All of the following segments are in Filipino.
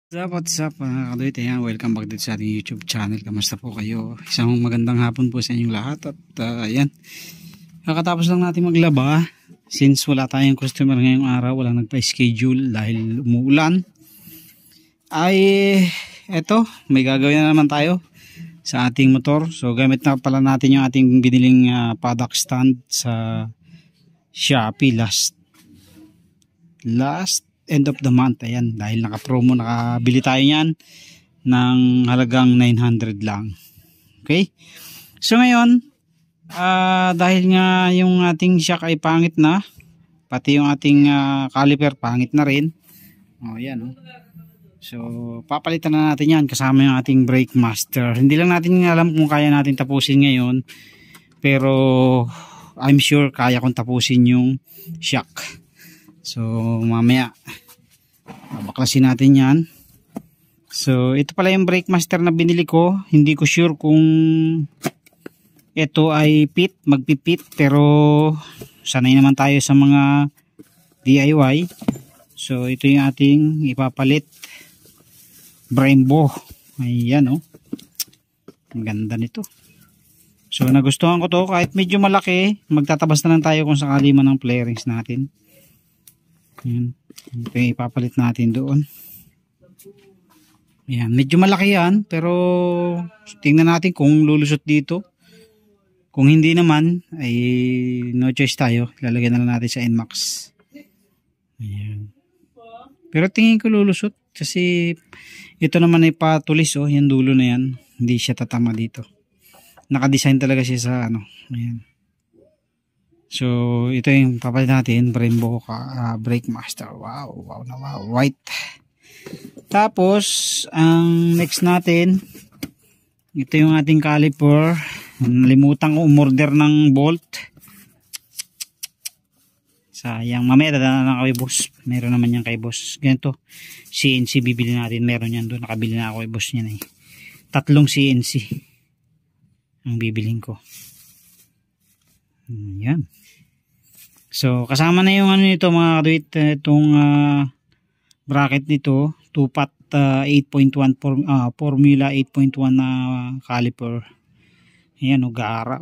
What's up mga kadoy, ayan, welcome back dito sa ating YouTube channel. Kamusta po kayo? Isang magandang hapon po sa inyong lahat. At ayan, kakatapos lang natin maglaba. Since wala tayong customer ngayong araw, walang nagpa-schedule dahil umuulan, ay eto, may gagawin na naman tayo sa ating motor. So gamit na pala natin yung ating biniling paddock stand sa Shopee last end of the month. Ayan, dahil naka-promo, nakabili tayo niyan ng halagang 900 lang. Okay, so ngayon dahil nga yung ating shock ay pangit na, pati yung ating caliper pangit na rin. Ayan, so papalitan na natin yan kasama yung ating brake master. Hindi lang natin alam kung kaya natin tapusin ngayon, pero I'm sure kaya kong tapusin yung shock. So mamaya baklasin natin yan. So ito pala yung brake master na binili ko. Hindi ko sure kung ito ay magpipit, pero sanay naman tayo sa mga DIY. So ito yung ating ipapalit Brembo. Ayan, ang ganda nito. So nagustuhan ko to, kahit medyo malaki. Magtatabas na lang tayo kung sakali man ng flarings natin. Ayan, ito yung ipapalit natin doon. Ayan, medyo malaki yan, pero tingnan natin kung lulusot dito. Kung hindi naman ay no choice tayo, lalagyan na lang natin sa NMAX. Ayan, pero tingin ko lulusot kasi ito naman ay patulis, yung dulo na yan, hindi siya tatama dito. Nakadesign talaga siya sa ayan. So ito yung papalit natin, Brembo brake master. Wow, white. Tapos ang next natin, ito yung ating caliper. Nalimutan ko umorder ng bolt. Sayang, mamaya dadaan na kay boss. Meron naman yan kay boss. Ganito CNC bibili natin, meron yan doon. Nakabili na ako kay boss niyan. 3 CNC ang bibiling ko. Yan. So kasama na yung nito mga kaduit, itong bracket nito, 2-pot 8.1 formula 8.1 na caliper. Ayan, gara.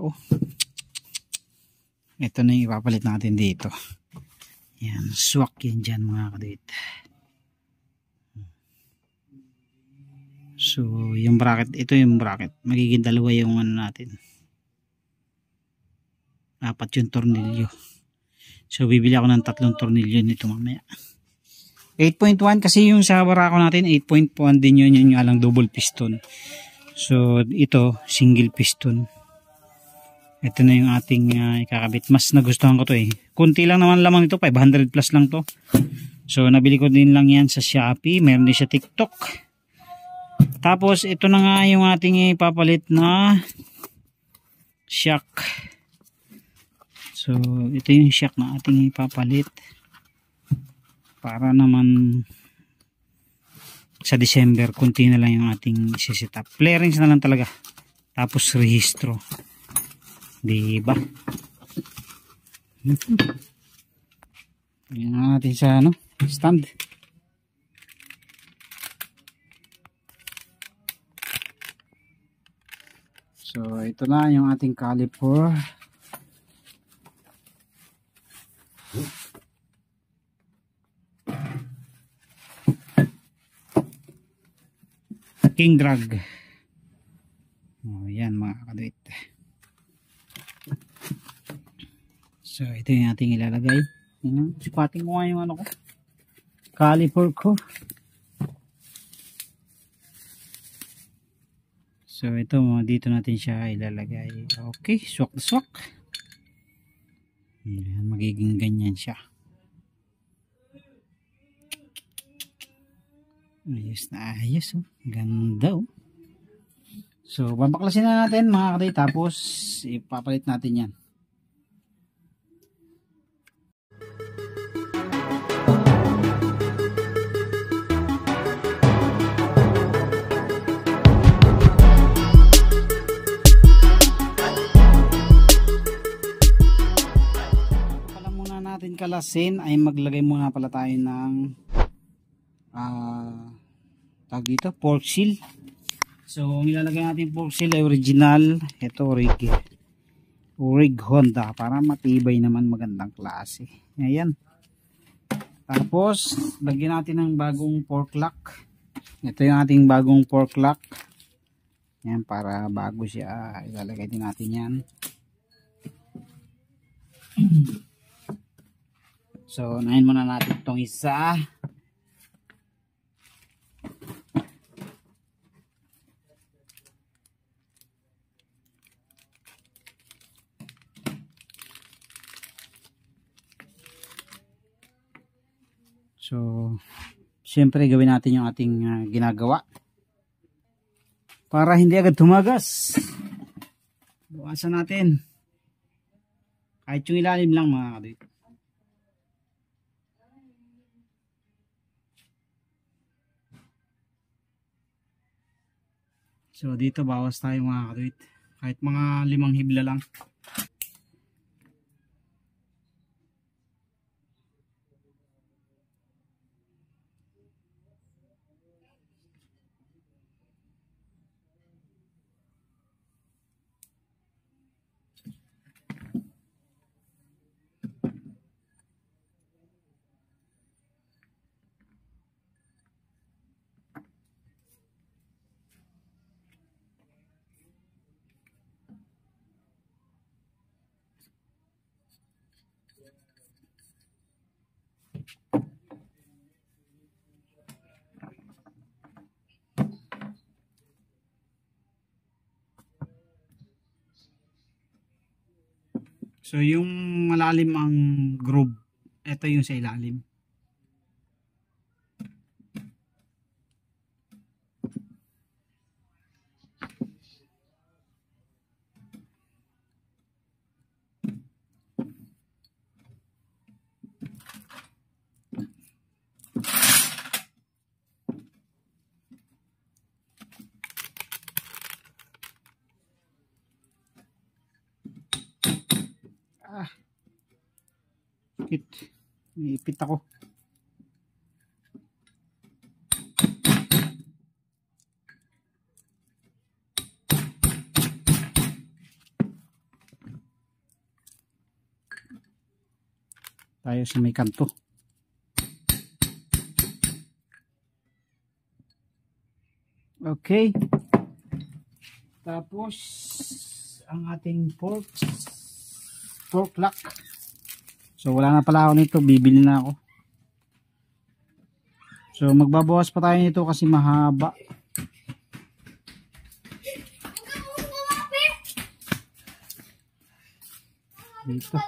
Ito na yung ipapalit natin dito. Ayan, swak yan dyan mga kaduit. So yung bracket, ito yung bracket, magiging dalawa yung natin, 4 yung tornilyo. So bibili ako ng 3 tornilyo nito mamaya. 8.1 kasi yung sa barako natin 8.1 din yun, yung alang double piston. So ito single piston. Ito na yung ating ikakabit. Mas nagustuhan ko to kunti lang naman lamang ito, 500 plus lang to. So nabili ko din lang yan sa Shopee, meron din siya TikTok. Tapos ito na nga yung ating ipapalit na shock. So ito yung shock na ating ipapalit para naman sa December kunti na lang yung ating isi-setup. Flarings na lang talaga, tapos rehistro, diba? Yan natin sa stand. So ito na yung ating caliper. King drag. Yan mga kaduit. So ito yung ating ilalagay. Sipating ko nga yung caliper ko. So ito, dito natin siya ilalagay. Okay, swak na swak. Yan, magiging ganyan siya. Ayos na ayos, ganda. So babaklasin na natin mga kaday, tapos ipapalit natin yan. Pala muna natin kalasin ay maglagay muna pala tayo ng tawag dito, fork seal. So ang ilalagay natin fork seal ay original. Ito rig Honda para matibay naman, magandang klase. Ayan. Tapos lagyan natin ng bagong fork lock. Ito yung ating bagong fork lock. Ayan, para bago siya, ilalagay din natin yan. So unahin muna natin itong isa. So, siyempre gawin natin yung ating ginagawa para hindi agad tumagas. Bukasan natin. Kahit yung ilalim lang mga kadit. So, dito bawas tayo mga kadit. Kahit mga 5 hibla lang. So, yung malalim ang groove, ito yung sa ilalim. May ipit ako. Tayo sa may kanto. Okay. Tapos ang ating fork lock. So wala na pala ako nito, bibili na ako. So magbabawas pa tayo nito kasi mahaba. Dito.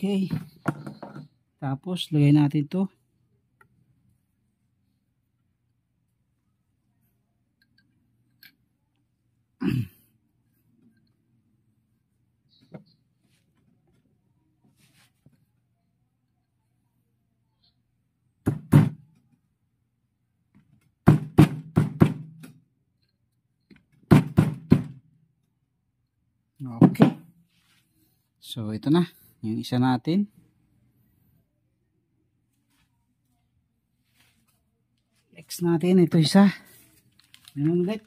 Okay. Tapos lagay natin ito. Okay. So ito na yung isa natin. Next natin ito isa. Ganun ulit.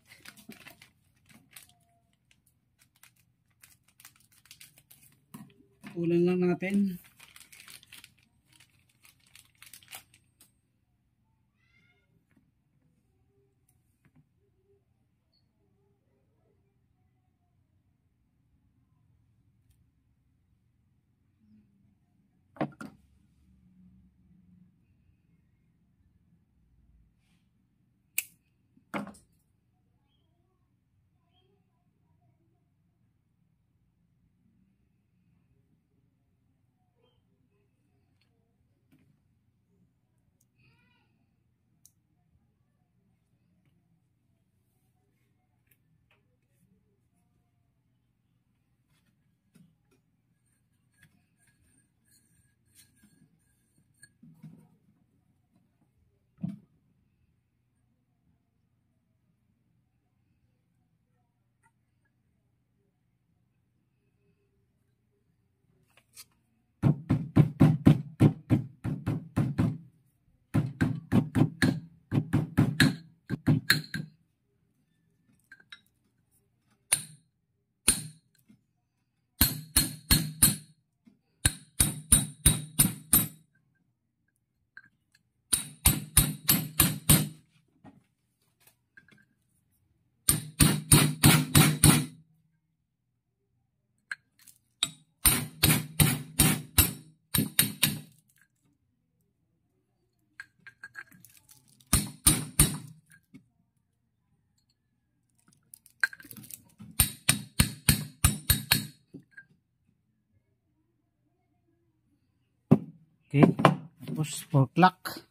Ulan lang natin. Okay. Tapos for clock.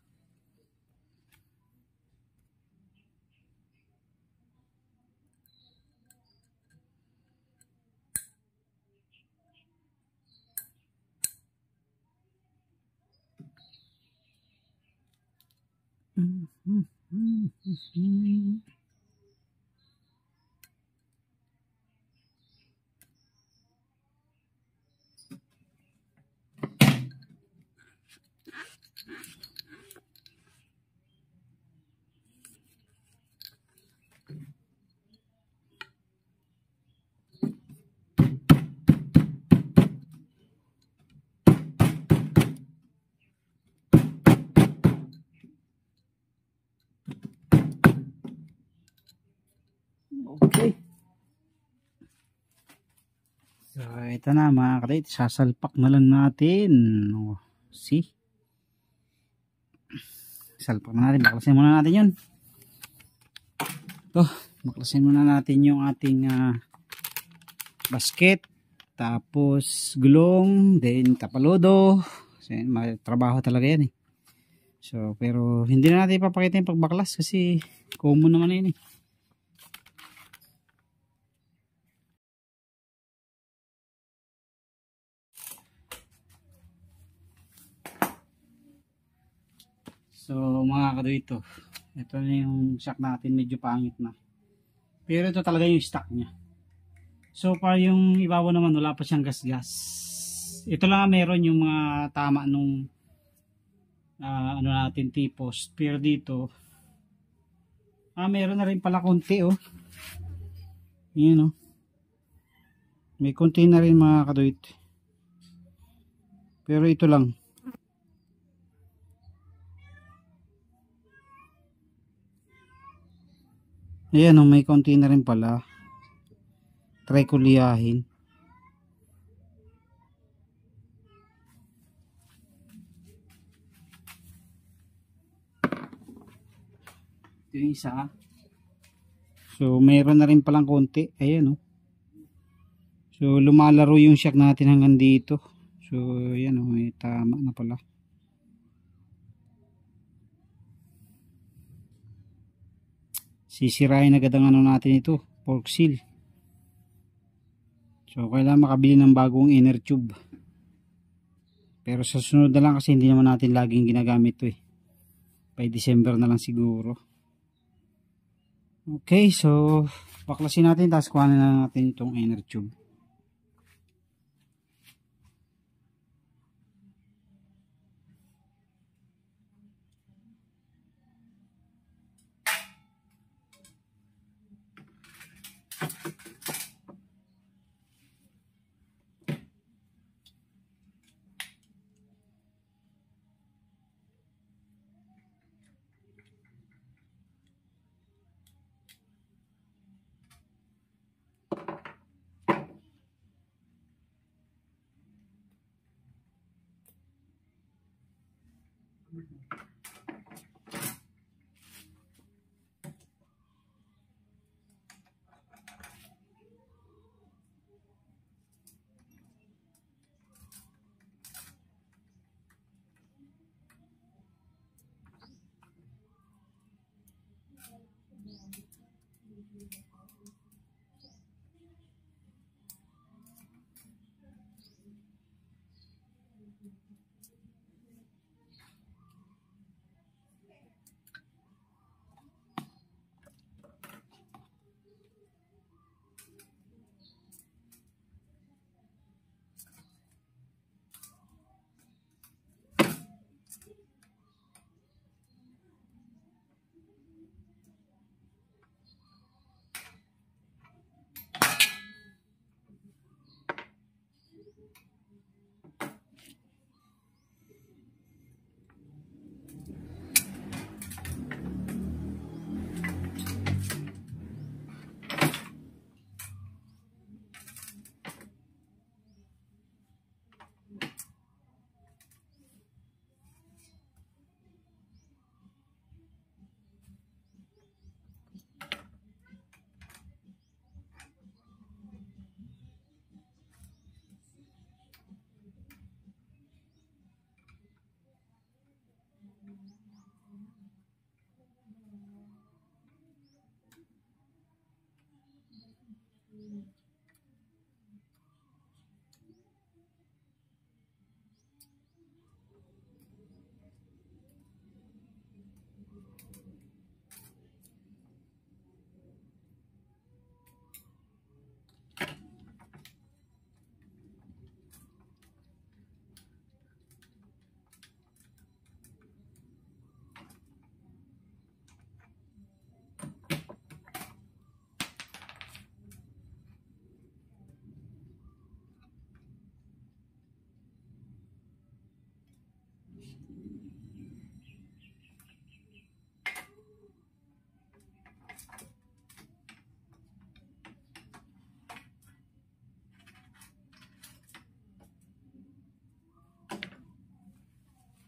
Okay. So, ito na mga kadate. Sasalpak na lang natin. Oh, see? Salpak na natin. Baklasin muna natin yun. Ito. Baklasin muna natin yung ating basket. Tapos gulong. Then tapalodo. Kasi may trabaho talaga yan eh. So, pero hindi na natin ipapakita yung pagbaklas kasi common naman yun eh. So mga kadoito, ito na yung shock natin, medyo pangit na. Pero ito talaga yung stock niya. So far yung ibabaw naman wala pa siyang gas-gas. Ito lang meron yung mga tama nung ano natin T-post. Pero dito, meron na rin pala konti oh. Yan oh. May konti na rin mga kadoito. Pero ito lang. Ayan oh, may konti na rin pala. Try ko liyahin. Ito yung isa. So mayroon na rin palang konti. Ayan oh. So lumalaro yung shock natin hanggang dito. So ayan oh, may tama na pala. Sisirain agad ang ano natin ito, fork seal. So kailangan makabili ng bagong inner tube. Pero sa sunod na lang kasi hindi naman natin laging ginagamit ito eh. By December na lang siguro. Okay, so baklasin natin tapos kuhanin na natin itong inner tube.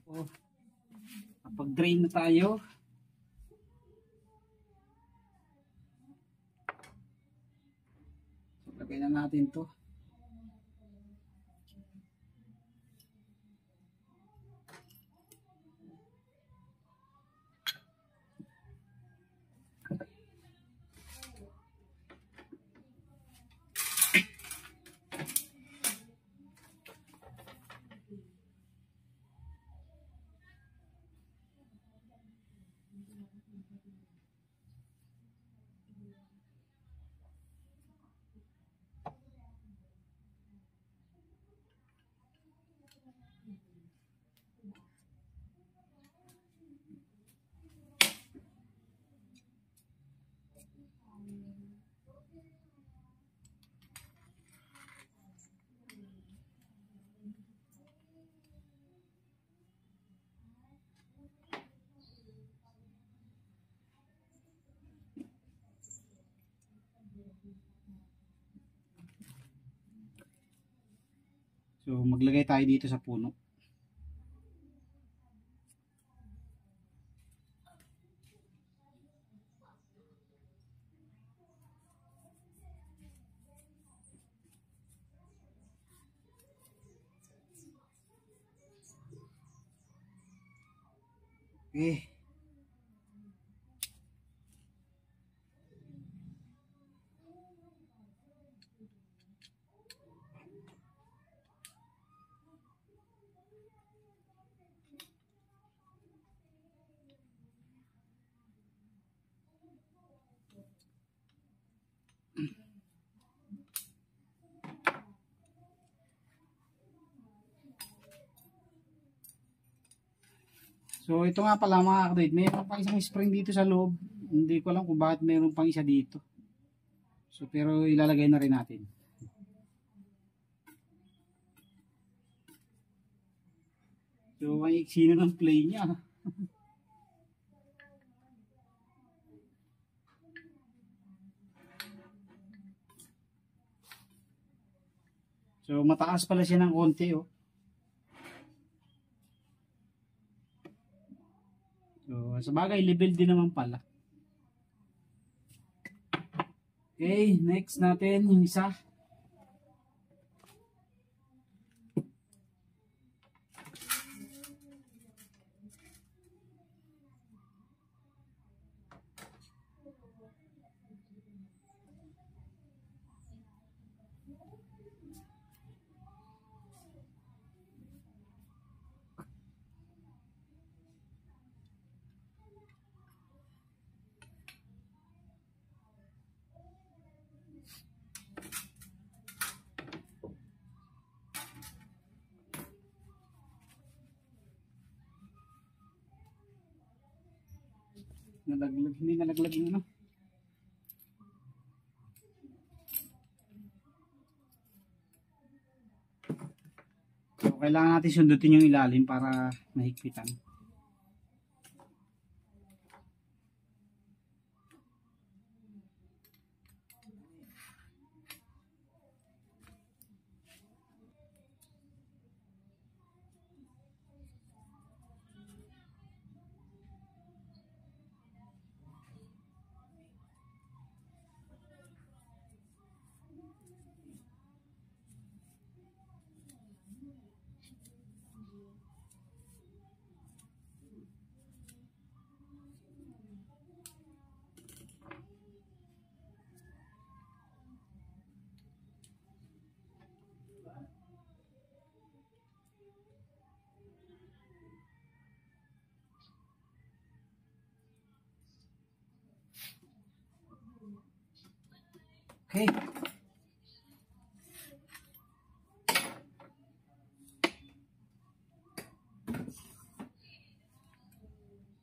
Oh, kapag drain na tayo. So, lagay na natin to. So maglagay tayo dito sa puno. Okay. So ito nga pala mga kadate, mayroon pang isang spring dito sa loob. Hindi ko alam kung bakit mayroon pang isa dito. So pero ilalagay na rin natin. So may iksi na ng play niya. So mataas pala siya ng konti oh. So sa bagay level din naman pala. Okay, next natin yung isa. Nalaglag, hindi nalaglag yung ano. So kailangan natin sundutin yung ilalim para mahigpitan. Okay.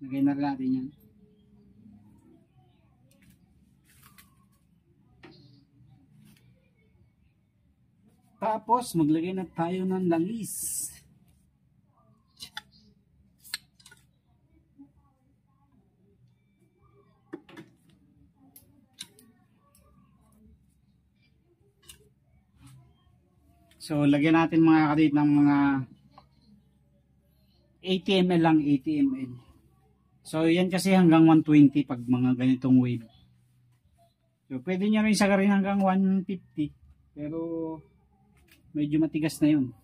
Lagay na rin natin yan. Tapos maglagay na tayo ng langis. So lagyan natin mga kadit ng mga 80 ml lang, 80 ml. So yan kasi hanggang 120 pag mga ganitong wave. So pwede nyo rin sagarin hanggang 150. Pero medyo matigas na yun.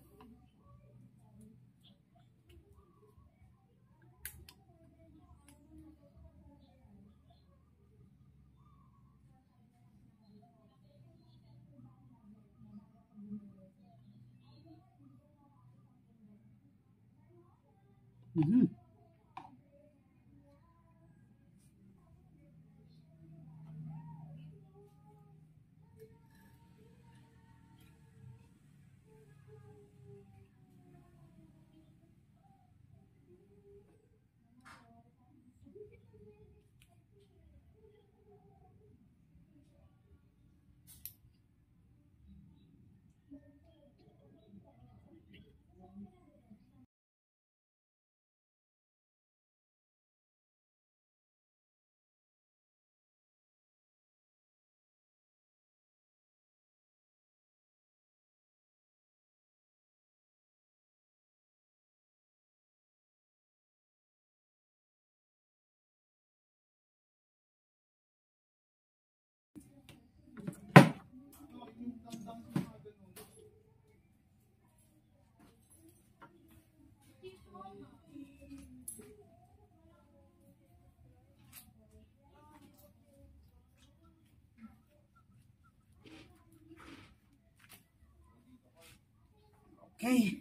Okay.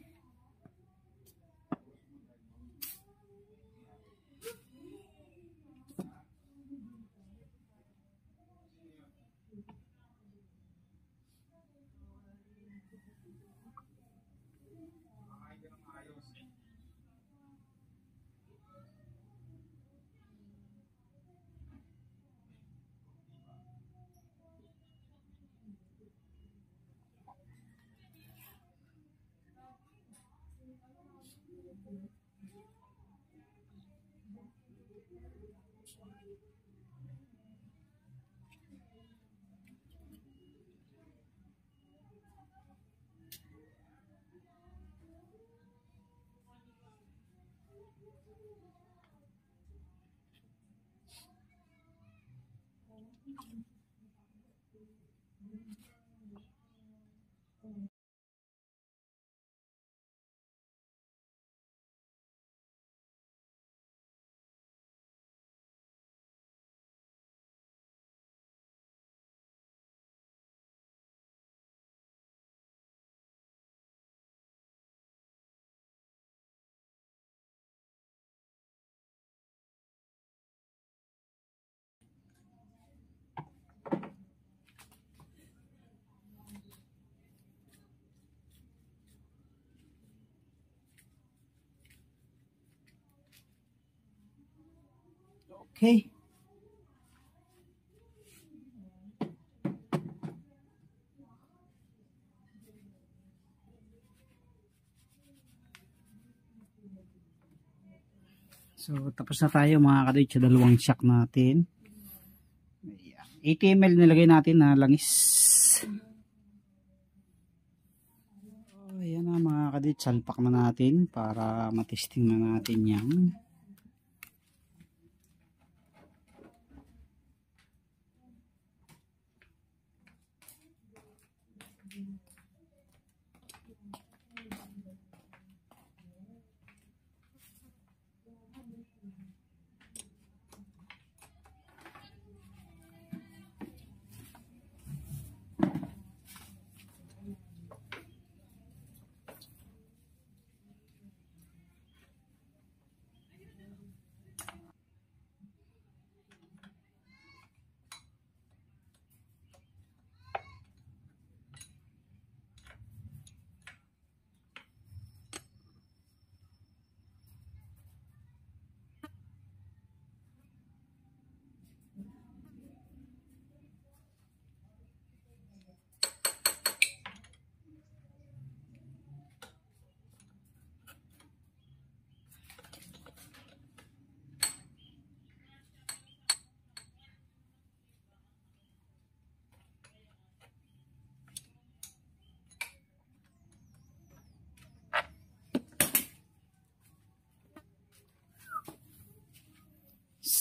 Okay. So tapos na tayo mga kadit sa dalawang shock natin. 80 ml nilagay natin na langis. Ayan na mga kadit, salpak na natin para matesting na natin yan.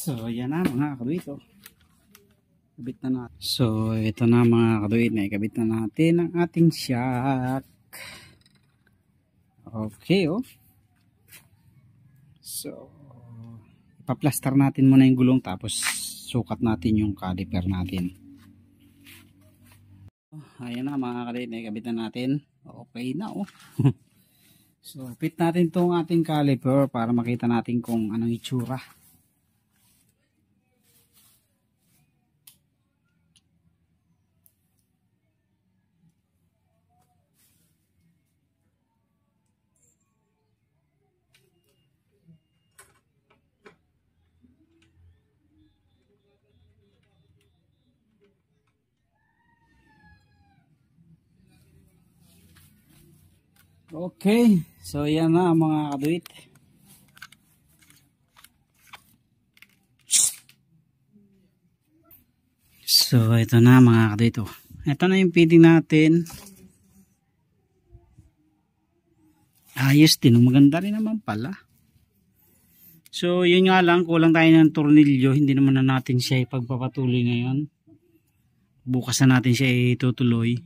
So, yan na mga kaduit. Oh. Kabit na natin. So, ito na mga kaduit. Naikabit na natin ang ating shock. Okay, oh. So, ipa-plaster natin muna yung gulong tapos sukat natin yung caliper natin. Ayan na mga kaduit. Naikabit na natin. Okay na, oh. So, fit natin tong ating caliper para makita natin kung anong itsura. Okay, so yan na mga kaduit. So ito na mga kaduit. Oh. Ito na yung fitting natin. Ayos din, maganda rin naman pala. So yun nga lang, kulang tayo ng tornilyo. Hindi naman na natin siya ipagpapatuloy ngayon. Bukas na natin siya itutuloy.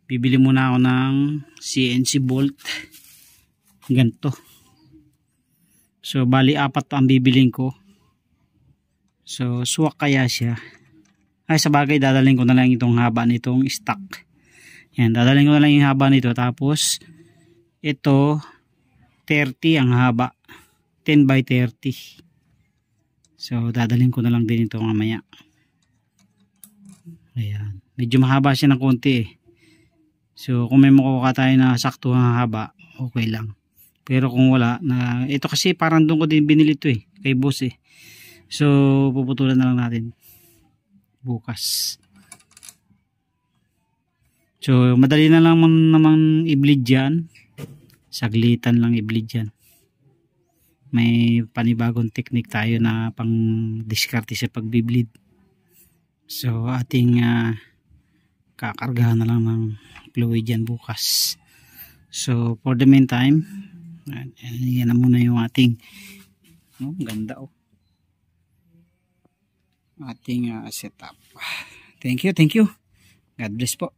Bibili muna ako ng CNC bolt. Ganito. So bali 4 ang bibiling ko. So swak kaya siya. Ay sa bagay dadalhin ko na lang itong haba nitong stock. Yan, dadalhin ko na lang yung haba nito. Tapos ito 30 ang haba. 10 by 30. So dadalhin ko na lang din ito mamaya. Ayan. Medyo mahaba siya ng konti eh. So kung may makuha tayo na sakto ang haba, okay lang. Pero kung wala, na ito kasi parang doon ko din binili ito eh, kay boss eh. So puputulan na lang natin bukas. So madali na lang namang i-bleed yan. Saglitan lang i-bleed yan. May panibagong technique tayo na pang diskarte sa pagbi-bleed. So ating kakargahan na lang ng fluid yan bukas. So for the meantime, yan na muna yung ating ganda oh, ating setup. Thank you. God bless po.